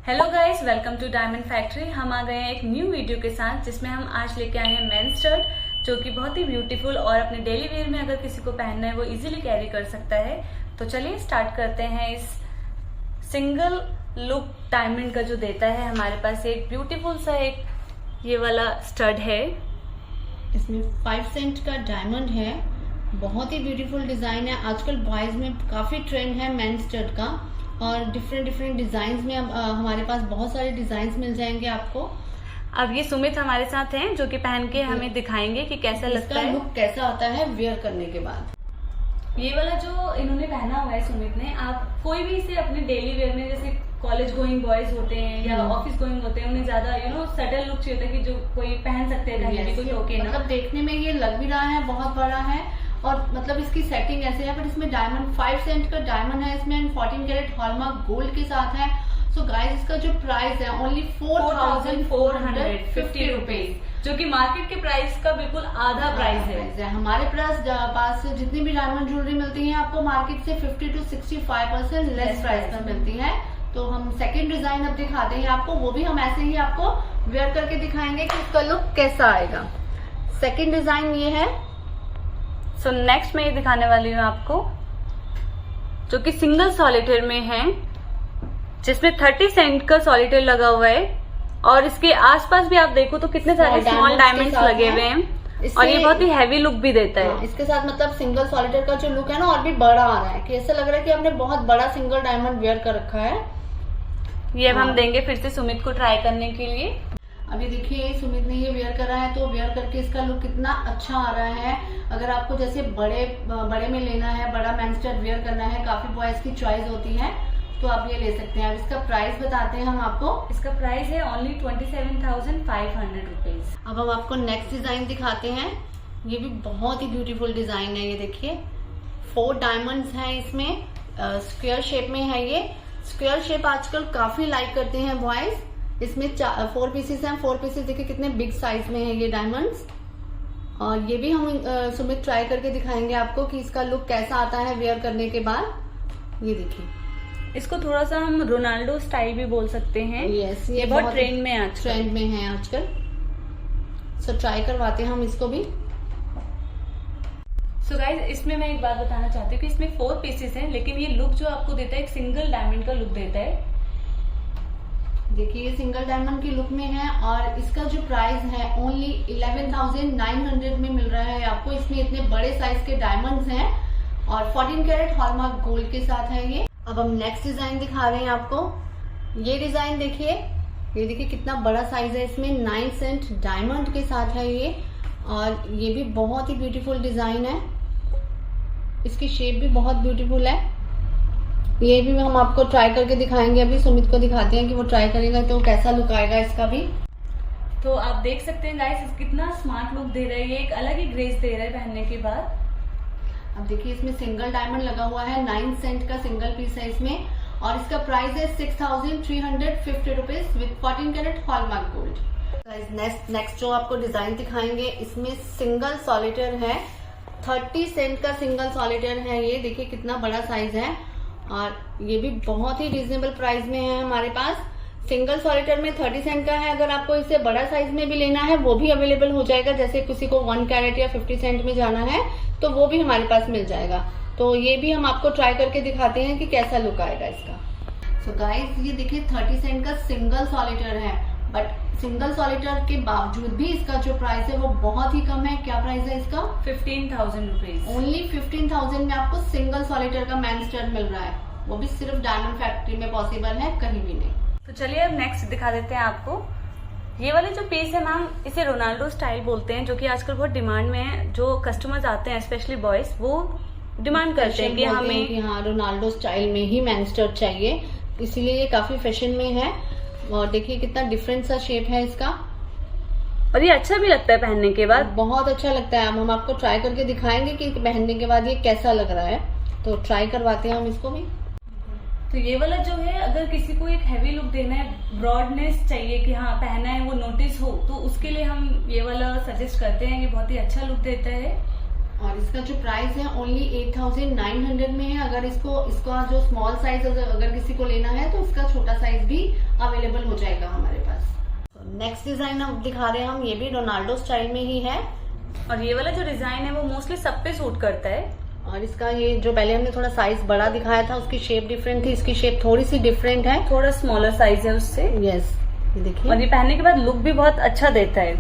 Hello guys, welcome to diamond factory. हम आ गए हैं एक न्यू वीडियो के साथ जिसमें हम आज लेके आए हैं मेंस शर्ट, जो कि बहुत ही ब्यूटीफुल और अपने डेली वेयर में अगर किसी को पहनना है वो इजीली कैरी कर सकता है। तो चलिए स्टार्ट करते हैं। इस सिंगल लुक डायमंड का जो देता है हमारे पास एक ब्यूटीफुल सा एक ये वाला स्टड है। इसमें 5 सेंट का डायमंड है, बहुत ही ब्यूटीफुल डिजाइन है। आजकल बॉयज में काफी ट्रेंड है मेंस स्टड का और डिफरेंट डिजाइन में हमारे पास बहुत सारे डिजाइन मिल जाएंगे आपको। अब ये सुमित हमारे साथ हैं जो कि पहन के हमें दिखाएंगे कि कैसा लगता है, लुक कैसा आता है वेयर करने के बाद। ये वाला जो इन्होंने पहना हुआ है सुमित ने, आप कोई भी इसे अपने डेली वेयर में, जैसे कॉलेज गोइंग बॉयज होते हैं या ऑफिस गोइंग होते हैं, उन्हें ज्यादा सटल लुक चाहिए था कि जो कोई पहन सकते हैं कहीं भी, कोई टोके ना। मतलब देखने में ये लग भी रहा है बहुत बड़ा है और मतलब इसकी सेटिंग ऐसे है, बट इसमें डायमंड 5 सेंट का डायमंड है इसमें, 14 कैरेट हॉलमार्क गोल्ड के साथ है। सो गाइस, इसका जो प्राइस है ओनली 4,450 रुपीज, जो कि मार्केट के प्राइस का बिल्कुल आधा प्राइस है। हमारे पास जितनी भी डायमंड ज्वेलरी मिलती है आपको मार्केट से 50 to 65% लेस प्राइस पर मिलती है। तो हम सेकंड डिजाइन अब दिखाते हैं आपको, वो भी हम ऐसे ही आपको वेयर करके दिखाएंगे कि इसका लुक कैसा आएगा। सेकंड डिजाइन ये है। सो नेक्स्ट मैं ये दिखाने वाली हूँ आपको, जो कि सिंगल सॉलिटेयर में है, जिसमें 30 सेंट का सॉलिटेयर लगा हुआ है और इसके आसपास भी आप देखो तो कितने सारे स्मॉल डायमंड्स लगे हुए हैं और ये बहुत ही हैवी लुक भी देता है। इसके साथ मतलब सिंगल सॉलिटेयर का जो लुक है ना और भी बड़ा आ रहा है, कि ऐसा लग रहा है कि आपने बहुत बड़ा सिंगल डायमंड वेयर कर रखा है। ये अब हम देंगे फिर से सुमित को ट्राई करने के लिए। अभी देखिए सुमित ने ये वेयर करा है, तो वेयर करके इसका लुक कितना अच्छा आ रहा है। अगर आपको जैसे बड़े में लेना है, बड़ा मेंस स्टड वेयर करना है, काफी बॉयज की चॉइस होती है, तो आप ये ले सकते हैं। अब इसका प्राइस बताते हैं हम आपको। इसका प्राइस है ओनली 27,500 रुपीज। अब हम आपको नेक्स्ट डिजाइन दिखाते हैं। ये भी बहुत ही ब्यूटीफुल डिजाइन है। ये देखिए 4 डायमंड्स हैं इसमें, स्क्वायर शेप में है। ये स्क्वायर शेप आजकल काफी लाइक करते हैं बॉयज। इसमें 4 पीसेस हैं। 4 पीसेस देखिए कितने बिग साइज में है ये डायमंड्स। और ये भी हम सुमित ट्राई करके दिखाएंगे आपको कि इसका लुक कैसा आता है वेयर करने के बाद। ये देखिए, इसको थोड़ा सा हम रोनाल्डो स्टाइल भी बोल सकते हैं। यस, ये बहुत ट्रेंड में है, ट्रेंड में है आजकल। सो ट्राई करवाते हैं हम इसको भी। सो गाइज, इसमें मैं एक बात बताना चाहती हूँ कि इसमें 4 पीसेस हैं, लेकिन ये लुक जो आपको देता है एक सिंगल डायमंड का लुक देता है। देखिए ये सिंगल डायमंड की लुक में है और इसका जो प्राइस है ओनली 11,900 में मिल रहा है आपको। इसमें इतने बड़े साइज के डायमंड्स हैं और 14 कैरेट हॉलमार्क गोल्ड के साथ है ये। अब हम नेक्स्ट डिजाइन दिखा रहे हैं आपको। ये डिजाइन देखिए, ये देखिए कितना बड़ा साइज है इसमें, 9 सेंट डायमंड के साथ है ये। और ये भी बहुत ही ब्यूटीफुल डिजाइन है, इसकी शेप भी बहुत ब्यूटीफुल है। ये भी हम आपको ट्राई करके दिखाएंगे। अभी सुमित को दिखाते हैं कि वो ट्राई करेगा तो कैसा लुक आएगा इसका भी। तो आप देख सकते हैं गाइस, कितना स्मार्ट लुक दे रहा है ये, एक अलग ही ग्रेस दे रहा है पहनने के बाद। अब देखिए इसमें सिंगल डायमंड लगा हुआ है, 9 सेंट का सिंगल पीस है इसमें और इसका प्राइस है 6,350 rupees with 14 carat hallmark gold. Next जो आपको डिजाइन दिखाएंगे, इसमें सिंगल सॉलिटेयर है, 30 सेंट का सिंगल सॉलिटेयर है। ये देखिए कितना बड़ा साइज है और ये भी बहुत ही रीजनेबल प्राइस में है हमारे पास। सिंगल सॉलिटेयर में 30 सेंट का है। अगर आपको इसे बड़ा साइज में भी लेना है वो भी अवेलेबल हो जाएगा, जैसे किसी को 1 कैरेट या 50 सेंट में जाना है तो वो भी हमारे पास मिल जाएगा। तो ये भी हम आपको ट्राई करके दिखाते हैं कि कैसा लुक आएगा इसका। सो गाइस, ये देखिए 30 सेंट का सिंगल सॉलिटेयर है, बट सिंगल सॉलिटेयर के बावजूद भी इसका जो प्राइस है वो बहुत ही कम है। क्या प्राइस है इसका? 15,000 रुपीज। ओनली 15,000 में आपको सिंगल सॉलिटेयर का मेंस स्टड मिल रहा है, वो भी सिर्फ डायमंड फैक्ट्री में पॉसिबल है, कहीं भी नहीं। तो चलिए अब नेक्स्ट दिखा देते हैं आपको। ये वाले जो पीस है मैम, इसे रोनाल्डो स्टाइल बोलते हैं, जो कि आजकल बहुत डिमांड में है। जो कस्टमर्स आते हैं स्पेशली बॉयज, वो डिमांड करते हैं कि हमें हाँ रोनाल्डो स्टाइल में ही मेंस स्टड चाहिए, इसीलिए ये काफी फैशन में है। और देखिए कितना डिफरेंट सा शेप है इसका और ये अच्छा भी लगता है पहनने के बाद, बहुत अच्छा लगता है। हम आपको ट्राई करके दिखाएंगे कि पहनने के बाद ये कैसा लग रहा है, तो ट्राई करवाते हैं हम इसको भी। तो ये वाला जो है, अगर किसी को एक हैवी लुक देना है, ब्रॉडनेस चाहिए कि हाँ पहना है वो नोटिस हो, तो उसके लिए हम ये वाला सजेस्ट करते हैं। ये बहुत ही अच्छा लुक देता है। और इसका जो प्राइस है ओनली 8,900 में है। अगर इसका जो स्मॉल साइज अगर किसी को लेना है तो इसका छोटा साइज भी अवेलेबल हो जाएगा हमारे पास। नेक्स्ट डिजाइन हम दिखा रहे हैं, हम ये भी रोनाल्डो स्टाइल में ही है। और ये वाला जो डिजाइन है वो मोस्टली सब पे सूट करता है। और इसका ये जो पहले हमने थोड़ा साइज बड़ा दिखाया था उसकी शेप डिफरेंट थी, इसकी शेप थोड़ी सी डिफरेंट है, थोड़ा स्मॉलर साइज है उससे। यस, ये देखिए। और ये पहनने के बाद लुक भी बहुत अच्छा देता है।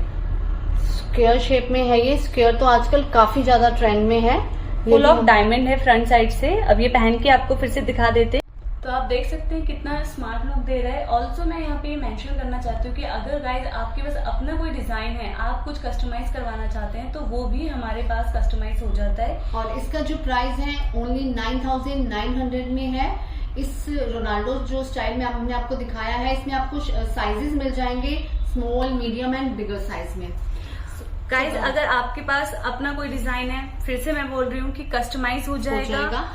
स्क्वायर शेप में है ये। स्क्वायर तो आजकल काफी ज्यादा ट्रेंड में है। फुल ऑफ डायमंड है फ्रंट साइड से। अब ये पहन के आपको फिर से दिखा देते। तो आप देख सकते हैं कितना स्मार्ट लुक दे रहा है। ऑल्सो मैं यहाँ पे मेंशन करना चाहती हूँ कि अगर गाइज आपके पास अपना कोई डिजाइन है, आप कुछ कस्टमाइज करवाना चाहते हैं तो वो भी हमारे पास कस्टमाइज हो जाता है। और इसका जो प्राइस है ओनली 9,900 में है। इस रोनाल्डो जो स्टाइल में हमने आपको दिखाया है इसमें आपको साइजेस मिल जाएंगे, small, medium and bigger size में। गाइज अगर आपके पास अपना कोई डिजाइन है, फिर से मैं बोल रही हूँ कि कस्टमाइज हो जाएगा।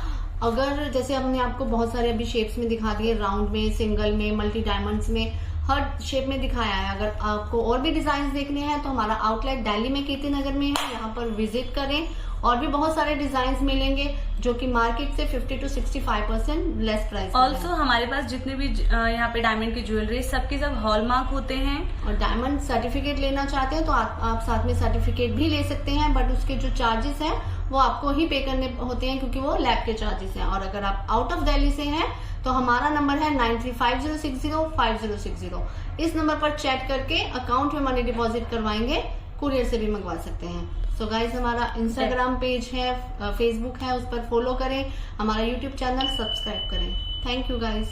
अगर जैसे हमने आपको बहुत सारे अभी शेप्स में दिखा दिए, राउंड में, सिंगल में, मल्टी डायमंड्स में, हर शेप में दिखाया है। अगर आपको और भी डिजाइन देखने हैं तो हमारा आउटलेट दिल्ली में कीर्ति नगर में है, यहाँ पर विजिट करें। और भी बहुत सारे डिजाइन मिलेंगे जो कि मार्केट से 50 to 65% लेस प्राइस। ऑल्सो हमारे पास जितने भी यहाँ पे डायमंड की ज्वेलरी सबके सब हॉलमार्क होते हैं। और डायमंड सर्टिफिकेट लेना चाहते हैं तो आप साथ में सर्टिफिकेट भी ले सकते हैं, बट उसके जो चार्जेस हैं वो आपको ही पे करने होते हैं क्योंकि वो लैब के चार्जेस हैं। और अगर आप आउट ऑफ दिल्ली से हैं तो हमारा नंबर है 9350605060। इस नंबर पर चैट करके अकाउंट में मनी डिपॉजिट करवाएंगे, कुरियर से भी मंगवा सकते हैं। सो गाइज हमारा इंस्टाग्राम पेज है, फेसबुक है, उस पर फॉलो करें, हमारा यूट्यूब चैनल सब्सक्राइब करें। Thank you guys.